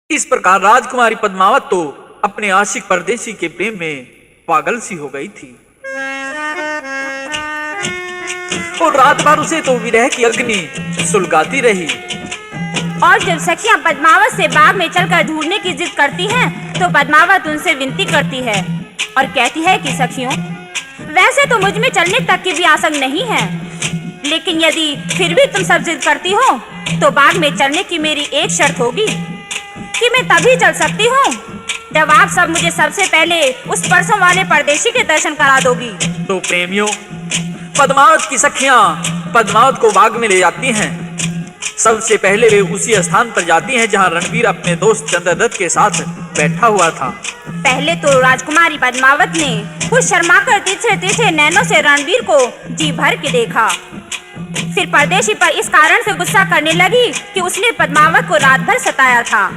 इस प्रकार राजकुमारी पद्मावत तो अपने आशिक परदेसी के प्रेम में पागल सी हो गई थी और रात भर उसे तो विरह की अग्नि सुलगाती रही। और जब सखियां पद्मावत से बाग में चलकर ढूंढने की जिद करती हैं, तो पद्मावत उनसे विनती करती है और कहती है कि सखियों, वैसे तो मुझ में चलने तक की भी आसक्त नहीं है, लेकिन यदि फिर भी तुम सब जिद करती हो तो बाग में चलने की मेरी एक शर्त होगी कि मैं तभी चल सकती हूँ जब आप सब मुझे सबसे पहले उस परसों वाले परदेशी के दर्शन करा दोगी। तो प्रेमियों, पद्मावत की सखियां पद्मावत को बाग में ले जाती हैं। सबसे पहले वे उसी स्थान पर जाती हैं जहां रणवीर अपने दोस्त चंद्रदत्त के साथ बैठा हुआ था। पहले तो राजकुमारी पद्मावत ने कुछ शर्माकर तिरछे तिरछे नैनों से रणवीर को जी भर के देखा। फिर परदेशी पर इस कारण से गुस्सा करने लगी कि उसने पद्मावत को रात भर सताया था,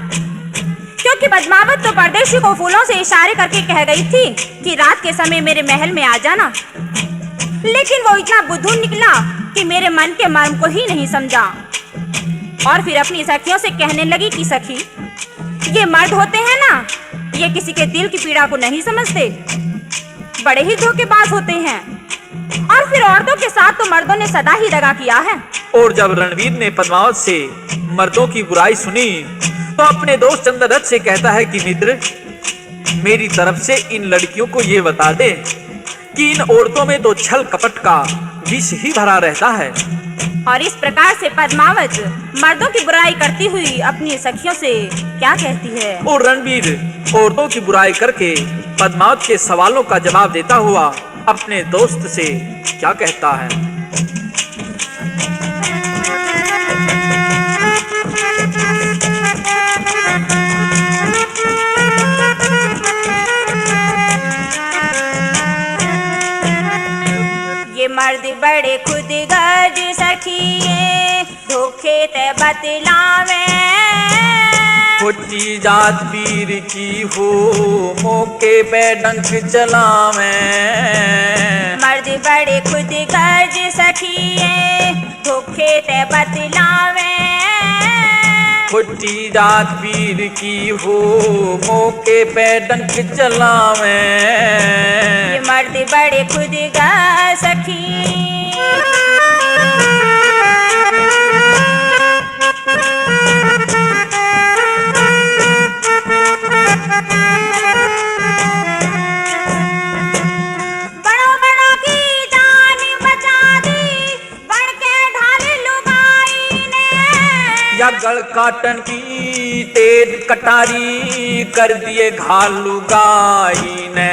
क्योंकि पद्मावत तो परदेशी को फूलों से इशारे करके कह गई थी कि रात के समय मेरे महल में आ जाना, लेकिन वो इतना बुद्धू निकला कि मेरे मन के मर्म को ही नहीं समझा। और फिर अपनी सखियों से कहने लगी कि सखी, ये मर्द होते हैं ना, ये किसी के दिल की पीड़ा को नहीं समझते, बड़े ही धोखेबाज होते हैं। और फिर औरतों के साथ तो मर्दों ने सदा ही दगा किया है। और जब रणवीर ने पद्मावत से मर्दों की बुराई सुनी तो अपने दोस्त चंद्रदत्त से कहता है कि मित्र, मेरी तरफ से इन लड़कियों को ये बता दे कि इन औरतों में तो छल कपट का विष ही भरा रहता है। और इस प्रकार से पद्मावत मर्दों की बुराई करती हुई अपनी सखियों से क्या कहती है। और रणवीर औरतों की बुराई करके पद्मावत के सवालों का जवाब देता हुआ अपने दोस्त से क्या कहता है। ये मर्द बड़े खुदगर्ज सखिए, धोखे ते बतलावे, खोटी जात वीर की हो, मौके पे डंक चलावे। मर्द बड़े खुदगर्ज सखिए, धोखे ते बतलावे, खोटी जात वीर की हो, मौके पे डंक चलावे। ये मर्द बड़े खुदगर्ज सखी। गल काटन की तेज कटारी कर दिए घालू गाई ने।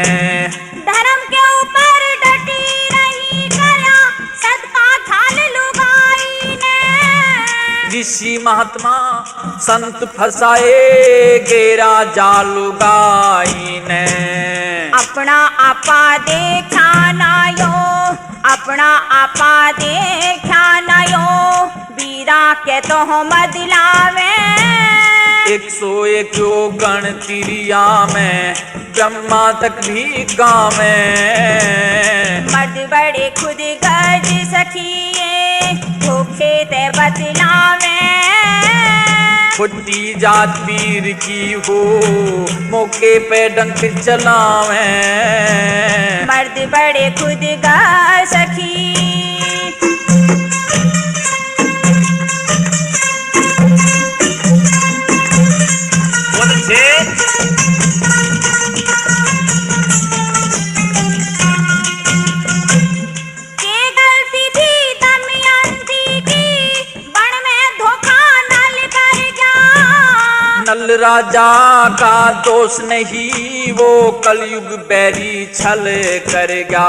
धर्म के ऊपर डटी रही गया सदका थाल लुगाई ने। ऋषि महात्मा संत फसाए गेरा जालू गाई ने। अपना आपा देखा ना यो, अपना आपा देखा ना यो, वीरा के तो हम दिलावे। 101 गण तिरिया में, ब्रह्मा तक भी गावे। मर्द बड़े खुद गर्ज सखिए, धोखे ते बतलावे। खोटी जात वीर की हो, मौके पे डंक चलावे। मर्द बड़े खुद गर्ज सखी। नल राजा का दोष नहीं, वो कलयुग बैरी छल कर गया।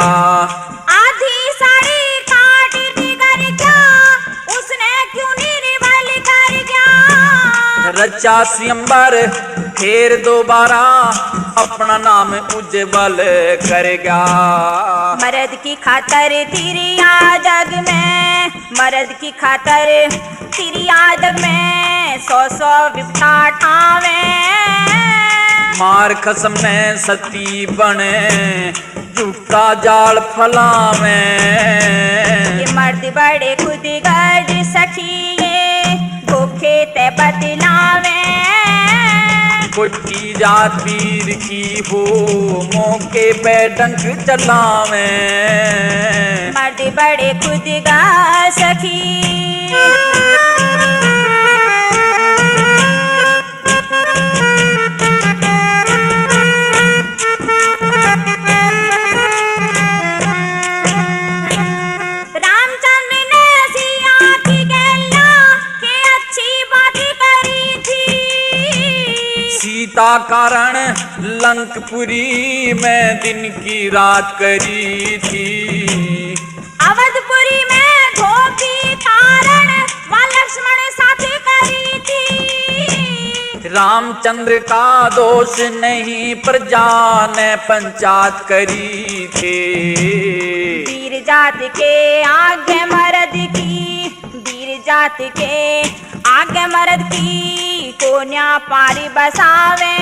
आधी साड़ी काट निगर गया, उसने क्यों निर्बल कर गया। रचा स्वयंवर फिर दोबारा, अपना नाम उज्जवल कर गया। मर्द की खातर तिरिया जग में, मर्द की खातर तिरिया जग में 100 विपता ठावे। मार खसम ने सती बने, झूठा जाल फलावे। ये मर्द बड़े खुद गर्ज सखिए, धोखे ते बतलावे। छोटी जात वीर की हो मौके पे डंक चलावे। मर्द बड़े खुदगार सखी रामचंद्र ने सिया की गैया के अच्छी बात करी थी। सीता कारण लंकपुरी में दिन की रात करी थी। अवधपुरी में धोबी कारण वह लक्ष्मण साथ करी थी। रामचंद्र का दोष नहीं प्रजा ने पंचायत करी थी। वीर जात के आगे मर्द की, वीर जात के आगे मर्द की कोन्या पारी बसावे।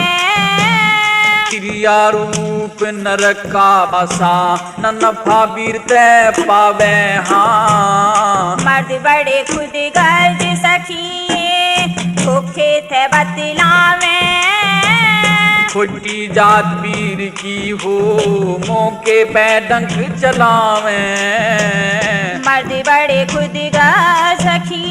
क्रिया रूप नरक का बसा न नफा वीर तय पावे। हाँ मर्द बड़े खुद गर्ज सखिए धोखे थे बतलावे। छोटी जात वीर की हो मौके पे डंक चलावे। मर्द बड़े खुद गर्ज सखी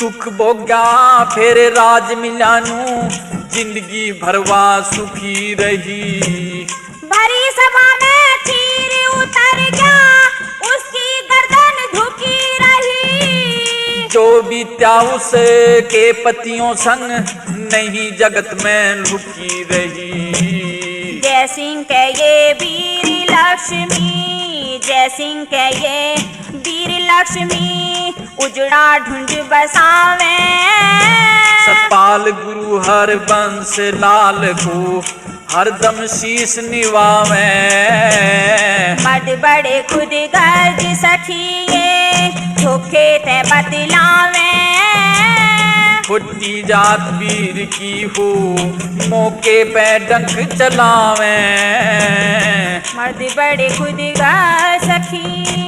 दुख भोग्या फिर राज मिलानू जिंदगी भरवा सुखी रही। भरी सभा में तीर उतर गया उसकी गर्दन झुकी रही। जो बीत्या उसके पतियों संग नहीं जगत में लुकी रही। जय सिंह के ये वीर लक्ष्मी, जय सिंह के ये वीर लक्ष्मी उजड़ा ढूंढ बसावे। सतपाल गुरु हर बंश लाल को हरदम शीश निवावे। मर्द बड़े खुद गर्ज सखिए धोखे ते बतलावे। छोटी जात वीर की हो मौके पे डंक चलावे। मर्द बड़े खुद गर्ज सखी